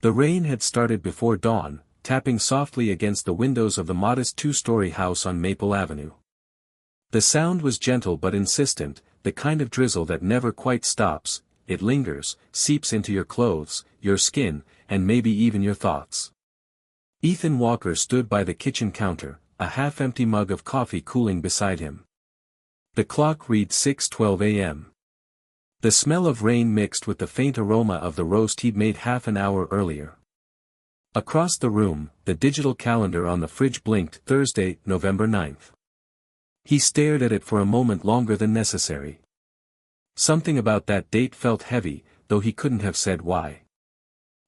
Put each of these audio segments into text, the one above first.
The rain had started before dawn, tapping softly against the windows of the modest two-story house on Maple Avenue. The sound was gentle but insistent, the kind of drizzle that never quite stops. It lingers, seeps into your clothes, your skin, and maybe even your thoughts. Ethan Walker stood by the kitchen counter, a half-empty mug of coffee cooling beside him. The clock read 6:12 a.m. The smell of rain mixed with the faint aroma of the roast he'd made half an hour earlier. Across the room, the digital calendar on the fridge blinked. Thursday, November 9th. He stared at it for a moment longer than necessary. Something about that date felt heavy, though he couldn't have said why.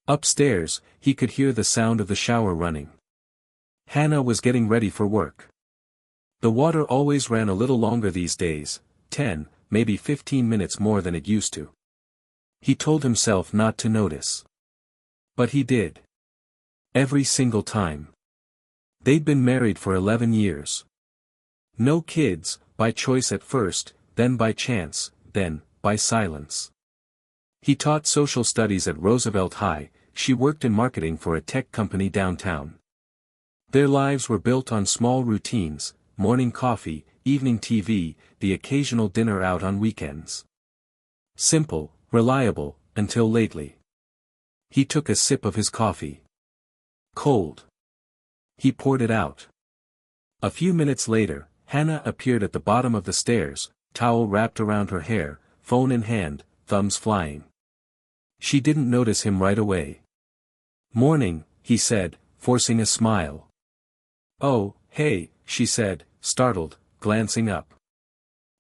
Upstairs, he could hear the sound of the shower running. Hannah was getting ready for work. The water always ran a little longer these days, 10, maybe 15 minutes more than it used to. He told himself not to notice. But he did. Every single time. They'd been married for 11 years. No kids, by choice at first, then by chance, then, by silence. He taught social studies at Roosevelt High, she worked in marketing for a tech company downtown. Their lives were built on small routines, morning coffee, evening TV, the occasional dinner out on weekends. Simple, reliable, until lately. He took a sip of his coffee. Cold. He poured it out. A few minutes later, Hannah appeared at the bottom of the stairs, towel wrapped around her hair, phone in hand, thumbs flying. She didn't notice him right away. "Morning," he said, forcing a smile. "Oh, hey," she said, startled, glancing up.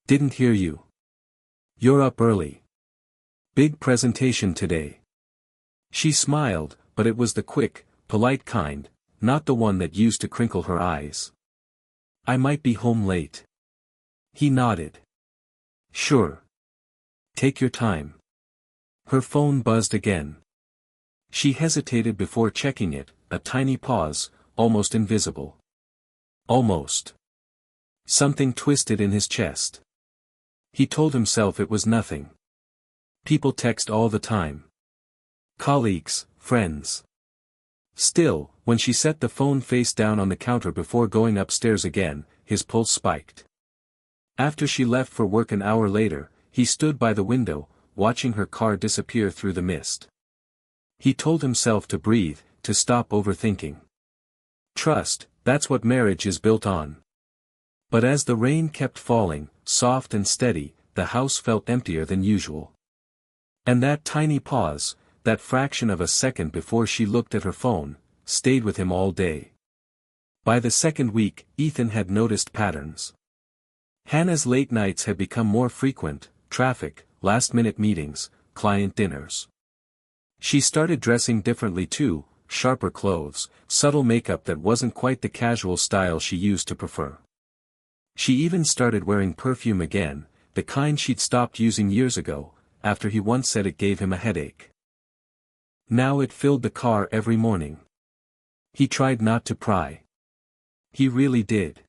"Didn't hear you. You're up early. Big presentation today." She smiled, but it was the quick, polite kind, not the one that used to crinkle her eyes. "I might be home late." He nodded. "Sure. Take your time." Her phone buzzed again. She hesitated before checking it, a tiny pause, almost invisible. Almost. Something twisted in his chest. He told himself it was nothing. People text all the time. Colleagues, friends. Still, when she set the phone face down on the counter before going upstairs again, his pulse spiked. After she left for work an hour later, he stood by the window, watching her car disappear through the mist. He told himself to breathe, to stop overthinking. Trust, that's what marriage is built on. But as the rain kept falling, soft and steady, the house felt emptier than usual. And that tiny pause, that fraction of a second before she looked at her phone, stayed with him all day. By the second week, Ethan had noticed patterns. Hannah's late nights had become more frequent, traffic, last-minute meetings, client dinners. She started dressing differently too, sharper clothes, subtle makeup that wasn't quite the casual style she used to prefer. She even started wearing perfume again, the kind she'd stopped using years ago, after he once said it gave him a headache. Now it filled the car every morning. He tried not to pry. He really did.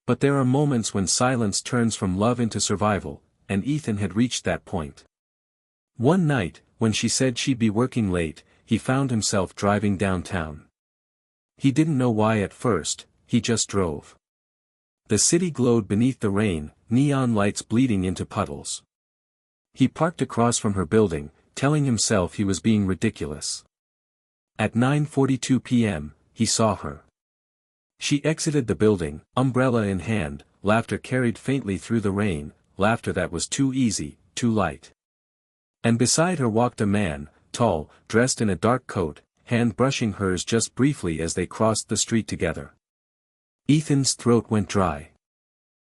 But there are moments when silence turns from love into survival, and Ethan had reached that point. One night, when she said she'd be working late, he found himself driving downtown. He didn't know why at first, he just drove. The city glowed beneath the rain, neon lights bleeding into puddles. He parked across from her building, telling himself he was being ridiculous. At 9:42 p.m., he saw her. She exited the building, umbrella in hand, laughter carried faintly through the rain, laughter that was too easy, too light. And beside her walked a man, tall, dressed in a dark coat, hand brushing hers just briefly as they crossed the street together. Ethan's throat went dry.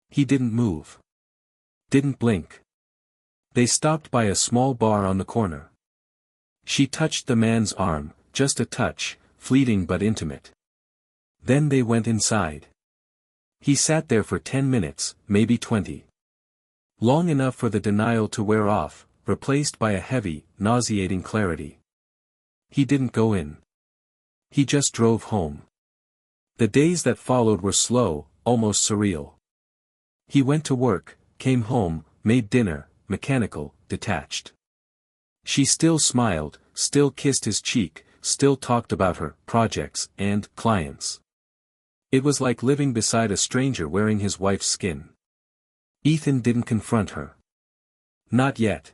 He didn't move. Didn't blink. They stopped by a small bar on the corner. She touched the man's arm, just a touch, fleeting but intimate. Then they went inside. He sat there for 10 minutes, maybe 20. Long enough for the denial to wear off, replaced by a heavy, nauseating clarity. He didn't go in. He just drove home. The days that followed were slow, almost surreal. He went to work, came home, made dinner, mechanical, detached. She still smiled, still kissed his cheek, still talked about her projects and clients. It was like living beside a stranger wearing his wife's skin. Ethan didn't confront her. Not yet.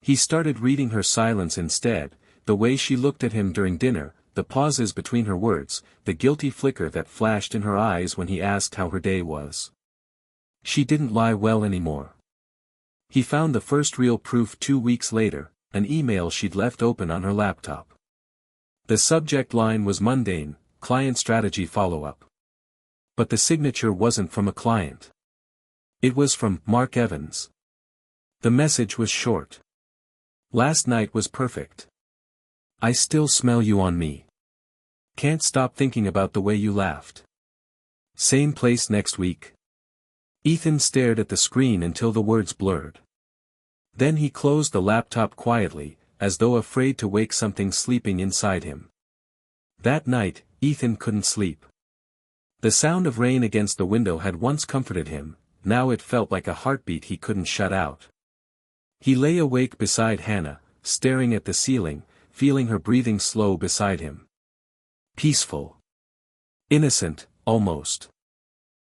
He started reading her silence instead, the way she looked at him during dinner, the pauses between her words, the guilty flicker that flashed in her eyes when he asked how her day was. She didn't lie well anymore. He found the first real proof 2 weeks later, an email she'd left open on her laptop. The subject line was mundane, client strategy follow-up. But the signature wasn't from a client. It was from Mark Evans. The message was short. Last night was perfect. I still smell you on me. Can't stop thinking about the way you laughed. Same place next week? Ethan stared at the screen until the words blurred. Then he closed the laptop quietly, as though afraid to wake something sleeping inside him. That night, Ethan couldn't sleep. The sound of rain against the window had once comforted him, now it felt like a heartbeat he couldn't shut out. He lay awake beside Hannah, staring at the ceiling, feeling her breathing slow beside him. Peaceful. Innocent, almost.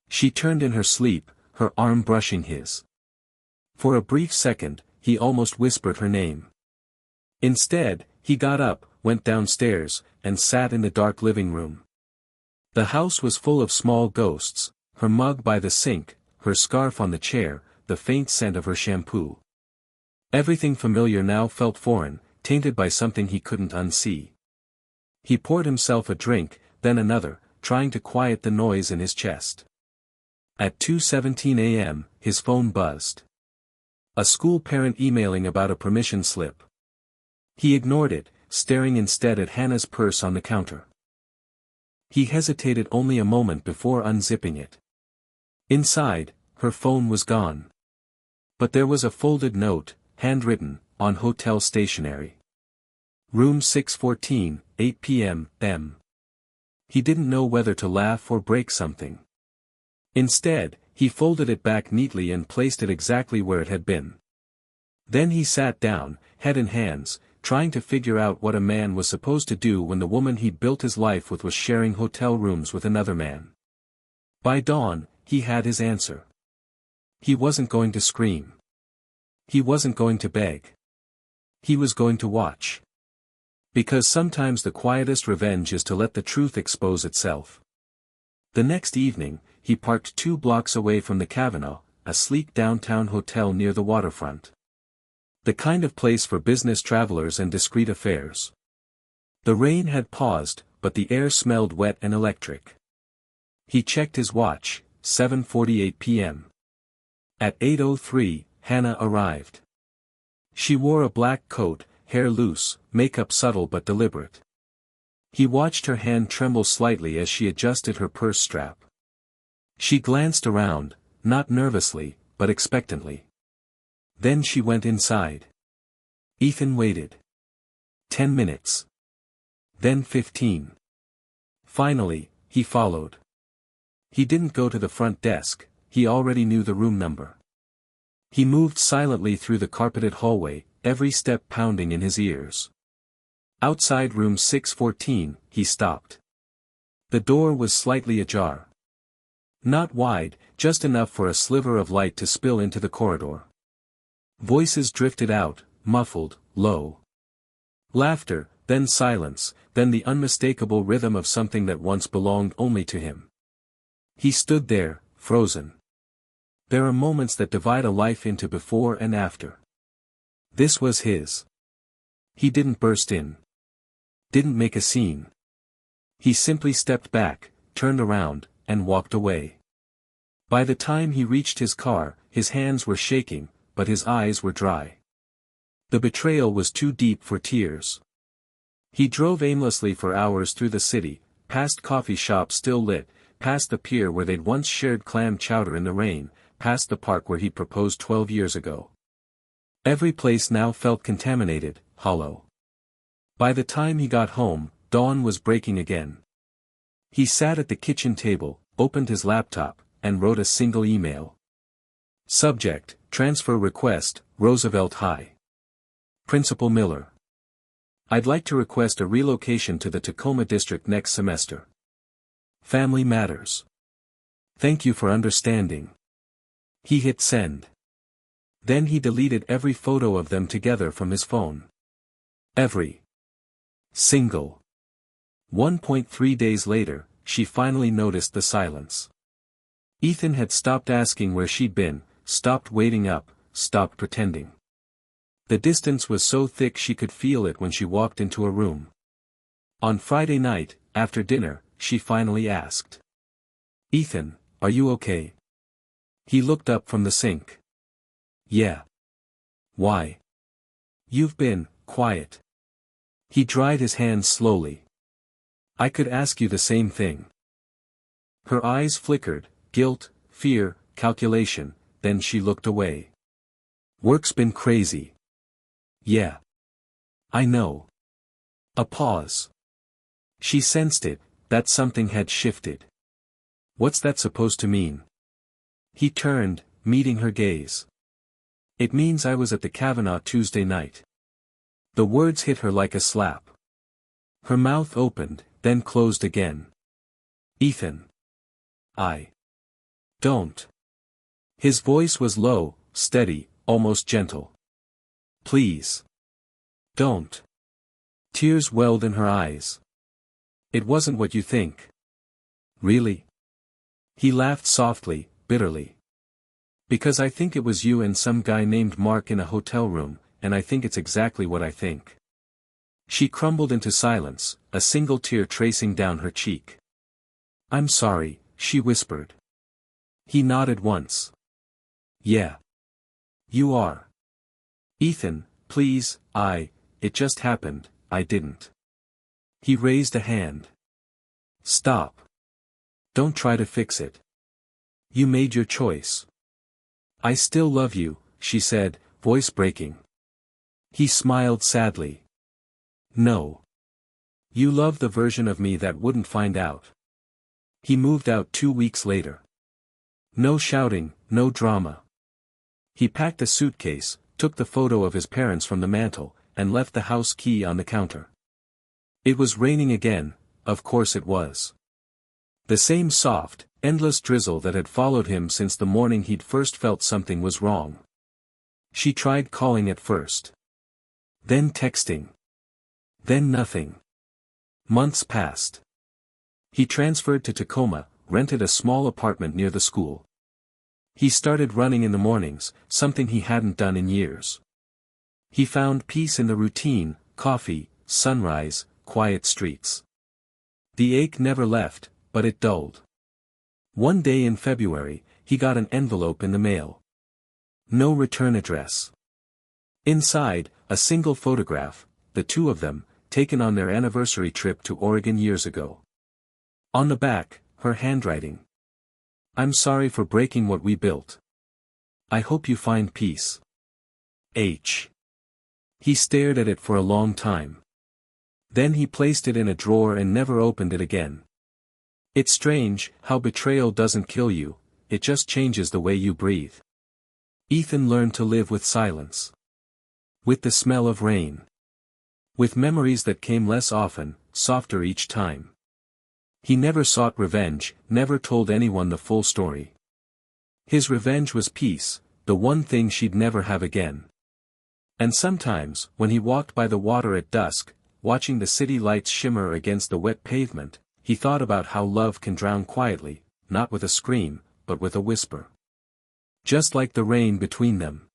She turned in her sleep, her arm brushing his. For a brief second, he almost whispered her name. Instead, he got up, went downstairs, and sat in the dark living room. The house was full of small ghosts, her mug by the sink, her scarf on the chair, the faint scent of her shampoo. Everything familiar now felt foreign, tainted by something he couldn't unsee. He poured himself a drink, then another, trying to quiet the noise in his chest. At 2:17 a.m., his phone buzzed. A school parent emailing about a permission slip. He ignored it, staring instead at Hannah's purse on the counter. He hesitated only a moment before unzipping it. Inside, her phone was gone. But there was a folded note, handwritten, on hotel stationery. Room 614, 8 p.m. M. He didn't know whether to laugh or break something. Instead, he folded it back neatly and placed it exactly where it had been. Then he sat down, head in hands, trying to figure out what a man was supposed to do when the woman he'd built his life with was sharing hotel rooms with another man. By dawn, he had his answer. He wasn't going to scream. He wasn't going to beg. He was going to watch. Because sometimes the quietest revenge is to let the truth expose itself. The next evening, he parked 2 blocks away from the Kavanaugh, a sleek downtown hotel near the waterfront. The kind of place for business travelers and discreet affairs. The rain had paused, but the air smelled wet and electric. He checked his watch, 7:48 p.m. At 8:03, Hannah arrived. She wore a black coat, hair loose, makeup subtle but deliberate. He watched her hand tremble slightly as she adjusted her purse strap. She glanced around, not nervously, but expectantly. Then she went inside. Ethan waited. 10 minutes. Then 15. Finally, he followed. He didn't go to the front desk, he already knew the room number. He moved silently through the carpeted hallway, every step pounding in his ears. Outside room 614, he stopped. The door was slightly ajar. Not wide, just enough for a sliver of light to spill into the corridor. Voices drifted out, muffled, low. Laughter, then silence, then the unmistakable rhythm of something that once belonged only to him. He stood there, frozen. There are moments that divide a life into before and after. This was his. He didn't burst in. Didn't make a scene. He simply stepped back, turned around, and walked away. By the time he reached his car, his hands were shaking, but his eyes were dry. The betrayal was too deep for tears. He drove aimlessly for hours through the city, past coffee shops still lit, past the pier where they'd once shared clam chowder in the rain, past the park where he proposed 12 years ago. Every place now felt contaminated, hollow. By the time he got home, dawn was breaking again. He sat at the kitchen table, opened his laptop, and wrote a single email. Subject, transfer request, Roosevelt High. Principal Miller. I'd like to request a relocation to the Tacoma district next semester. Family matters. Thank you for understanding. He hit send. Then he deleted every photo of them together from his phone. Every single. 1.3 days later, she finally noticed the silence. Ethan had stopped asking where she'd been, stopped waiting up, stopped pretending. The distance was so thick she could feel it when she walked into a room. On Friday night, after dinner, she finally asked. Ethan, are you okay? He looked up from the sink. Yeah. Why? You've been quiet. He dried his hands slowly. I could ask you the same thing. Her eyes flickered, guilt, fear, calculation, then she looked away. Work's been crazy. Yeah. I know. A pause. She sensed it, that something had shifted. What's that supposed to mean? He turned, meeting her gaze. It means I was at the Kavanaugh Tuesday night. The words hit her like a slap. Her mouth opened, then closed again. Ethan. I don't. His voice was low, steady, almost gentle. Please. Don't. Tears welled in her eyes. It wasn't what you think. Really? He laughed softly, bitterly. Because I think it was you and some guy named Mark in a hotel room, and I think it's exactly what I think. She crumbled into silence, a single tear tracing down her cheek. I'm sorry, she whispered. He nodded once. Yeah. You are. Ethan, please, it just happened, I didn't. He raised a hand. Stop. Don't try to fix it. You made your choice. I still love you, she said, voice breaking. He smiled sadly. No. You love the version of me that wouldn't find out. He moved out 2 weeks later. No shouting, no drama. He packed a suitcase, took the photo of his parents from the mantel, and left the house key on the counter. It was raining again, of course it was. The same soft, endless drizzle that had followed him since the morning he'd first felt something was wrong. She tried calling at first. Then texting. Then nothing. Months passed. He transferred to Tacoma, rented a small apartment near the school. He started running in the mornings, something he hadn't done in years. He found peace in the routine, coffee, sunrise, quiet streets. The ache never left, but it dulled. One day in February, he got an envelope in the mail. No return address. Inside, a single photograph, the two of them, taken on their anniversary trip to Oregon years ago. On the back, her handwriting. I'm sorry for breaking what we built. I hope you find peace. H. He stared at it for a long time. Then he placed it in a drawer and never opened it again. It's strange how betrayal doesn't kill you, it just changes the way you breathe. Ethan learned to live with silence. With the smell of rain. With memories that came less often, softer each time. He never sought revenge, never told anyone the full story. His revenge was peace, the one thing she'd never have again. And sometimes, when he walked by the water at dusk, watching the city lights shimmer against the wet pavement, he thought about how love can drown quietly, not with a scream, but with a whisper. Just like the rain between them.